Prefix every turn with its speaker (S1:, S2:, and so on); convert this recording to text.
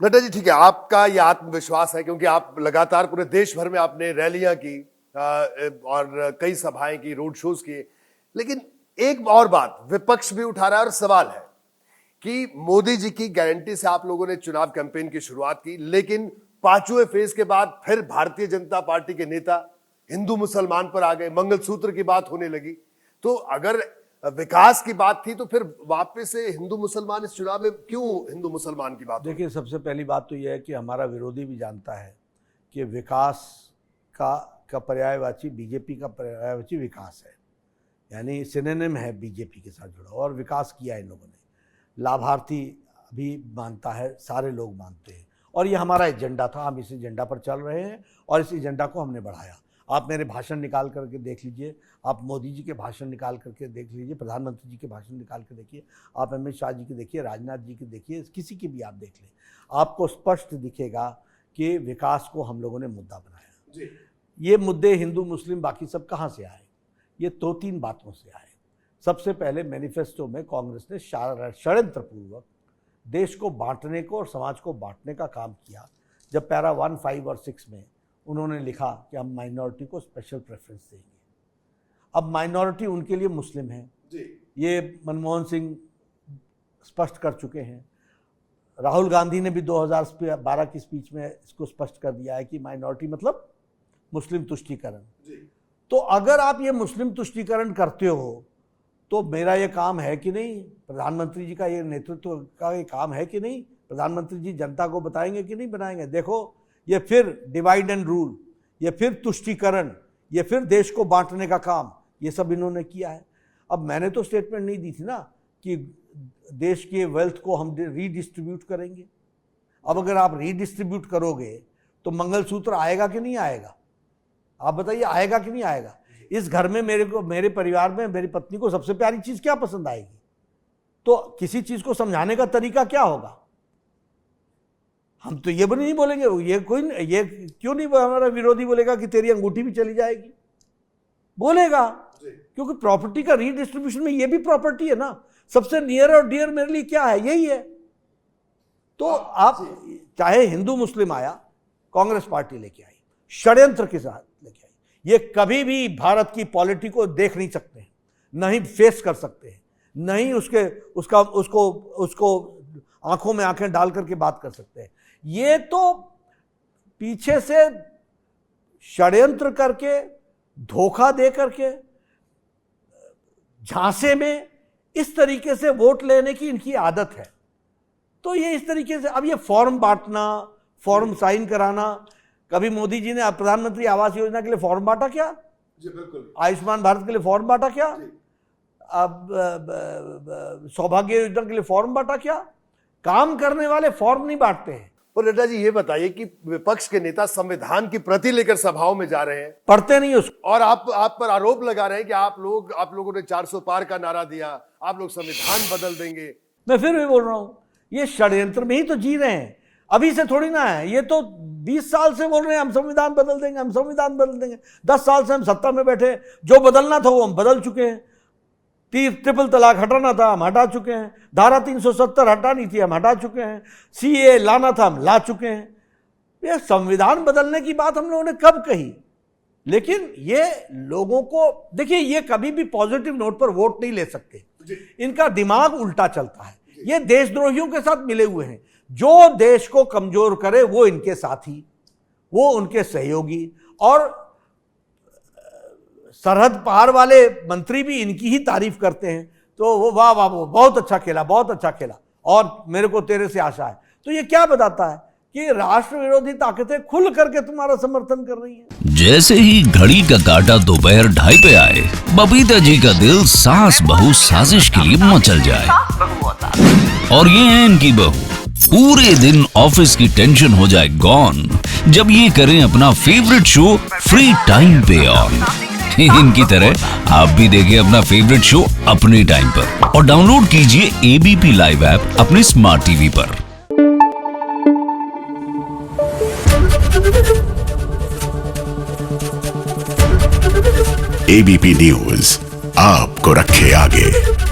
S1: नड्डा जी, ठीक है, आपका ये आत्मविश्वास है क्योंकि आप लगातार पूरे देश भर में आपने रैलियां की और कई सभाएं की, रोड शोज किए। लेकिन एक और बात विपक्ष भी उठा रहा है और सवाल है कि मोदी जी की गारंटी से आप लोगों ने चुनाव कैंपेन की शुरुआत की, लेकिन पांचवें फेज के बाद फिर भारतीय जनता पार्टी के नेता हिंदू मुसलमान पर आ गए, मंगलसूत्र की बात होने लगी। तो अगर विकास की बात थी तो फिर वापस से हिंदू मुसलमान इस चुनाव में क्यों हिंदू मुसलमान की बात?
S2: देखिए, सबसे पहली बात तो यह है कि हमारा विरोधी भी जानता है कि विकास का पर्यायवाची बीजेपी का पर्यायवाची विकास है, यानी सिनोनिम है बीजेपी के साथ जुड़ा, और विकास किया इन लोगों ने। लाभार्थी भी मानता है, सारे लोग मानते हैं, और ये हमारा एजेंडा था। हम इस एजेंडा पर चल रहे हैं और इस एजेंडा को हमने बढ़ाया। आप मेरे भाषण निकाल करके देख लीजिए, आप मोदी जी के भाषण निकाल करके देख लीजिए, प्रधानमंत्री जी के भाषण निकाल के देखिए, आप अमित शाह जी के देखिए, राजनाथ जी के देखिए, किसी की भी आप देख लें, आपको स्पष्ट दिखेगा कि विकास को हम लोगों ने मुद्दा बनाया जी। ये मुद्दे हिंदू मुस्लिम बाकी सब कहाँ से आए? ये दो तीन बातों से आए। सबसे पहले मैनिफेस्टो में कांग्रेस ने षड्यंत्रपूर्वक देश को बांटने को और समाज को बांटने का काम किया। जब पैरा 1, 5 और 6 में उन्होंने लिखा कि हम माइनॉरिटी को स्पेशल प्रेफरेंस देंगे। अब माइनॉरिटी उनके लिए मुस्लिम है जी। ये मनमोहन सिंह स्पष्ट कर चुके हैं, राहुल गांधी ने भी 2012 की स्पीच में इसको स्पष्ट कर दिया है कि माइनॉरिटी मतलब मुस्लिम तुष्टीकरण। तो अगर आप ये मुस्लिम तुष्टीकरण करते हो तो मेरा ये काम है कि नहीं, प्रधानमंत्री जी का ये नेतृत्व का ये काम है कि नहीं, प्रधानमंत्री जी जनता को बताएंगे कि नहीं बनाएंगे? देखो, ये फिर डिवाइड एंड रूल, ये फिर तुष्टीकरण, ये फिर देश को बांटने का काम, ये सब इन्होंने किया है। अब मैंने तो स्टेटमेंट नहीं दी थी ना कि देश के वेल्थ को हम रीडिस्ट्रीब्यूट करेंगे। अब अगर आप रीडिस्ट्रीब्यूट करोगे तो मंगलसूत्र आएगा कि नहीं आएगा? आप बताइए, आएगा कि नहीं आएगा? इस घर में मेरे परिवार में मेरी पत्नी को सबसे प्यारी चीज क्या पसंद आएगी? तो किसी चीज को समझाने का तरीका क्या होगा? हम तो ये भी नहीं बोलेंगे, ये क्यों नहीं हमारा विरोधी बोलेगा कि तेरी अंगूठी भी चली जाएगी? बोलेगा, क्योंकि प्रॉपर्टी का रीडिस्ट्रीब्यूशन में ये भी प्रॉपर्टी है ना। सबसे नियर और डियर मेरे लिए क्या है? यही है। तो आप चाहे हिंदू मुस्लिम आया, कांग्रेस पार्टी लेके आई, षड्यंत्र के साथ लेके आई, ये कभी भी भारत की पॉलिटी को देख नहीं सकते हैं, नहीं फेस कर सकते हैं, नहीं उसको आंखों में आंखें डाल करके बात कर सकते हैं। ये तो पीछे से षड्यंत्र करके, धोखा दे करके, झांसे में इस तरीके से वोट लेने की इनकी आदत है। तो ये इस तरीके से अब ये फॉर्म बांटना, फॉर्म साइन कराना, कभी मोदी जी ने प्रधानमंत्री आवास योजना के लिए फॉर्म बांटा क्या?
S1: जी बिल्कुल।
S2: आयुष्मान भारत के लिए फॉर्म बांटा क्या? अब सौभाग्य योजना के लिए फॉर्म बांटा क्या? काम करने वाले फॉर्म नहीं बांटते हैं।
S1: और नड्डा जी, ये बताइए कि विपक्ष के नेता संविधान की प्रति लेकर सभाओं में जा रहे हैं,
S2: पढ़ते नहीं उसको,
S1: और आप पर आरोप लगा रहे हैं कि आप लोगों ने 400 पार का नारा दिया, आप लोग संविधान बदल देंगे।
S2: मैं फिर भी बोल रहा हूं, ये षड्यंत्र में ही तो जी रहे हैं, अभी से थोड़ी ना है। ये तो 20 साल से बोल रहे हैं हम संविधान बदल देंगे, हम संविधान बदल देंगे। 10 साल से हम सत्ता में बैठे, जो बदलना था वो हम बदल चुके हैं। ट्रिपल तलाक हटाना था, हम हटा चुके हैं। धारा 370 हटानी थी, हम हटा चुके हैं। सीए लाना था, हम ला चुके हैं। ये संविधान बदलने की बात हम लोगों ने कब कही? लेकिन ये लोगों को देखिए, ये कभी भी पॉजिटिव नोट पर वोट नहीं ले सकते, इनका दिमाग उल्टा चलता है। ये देशद्रोहियों के साथ मिले हुए हैं। जो देश को कमजोर करे वो इनके साथी, वो उनके सहयोगी, और सरहद पार वाले मंत्री भी इनकी ही तारीफ करते हैं। तो वो वाह वाह, वो बहुत अच्छा खेला, बहुत अच्छा खेला, और मेरे को तेरे से आशा है। तो ये क्या बताता है कि राष्ट्र विरोधी ताकतें खुल करके तुम्हारा समर्थन कर रही हैं।
S3: जैसे ही घड़ी का काटा दोपहर 2:30 पे आए, बबीता जी का दिल सास बहू साजिश के लिए मचल जाए। और ये है इनकी बहू, पूरे दिन ऑफिस की टेंशन हो जाए गॉन जब ये करें अपना फेवरेट शो फ्री टाइम पे ऑन। इनकी तरह आप भी देखिए अपना फेवरेट शो अपने टाइम पर, और डाउनलोड कीजिए एबीपी लाइव ऐप अपने स्मार्ट टीवी पर।
S4: एबीपी न्यूज आपको रखे आगे।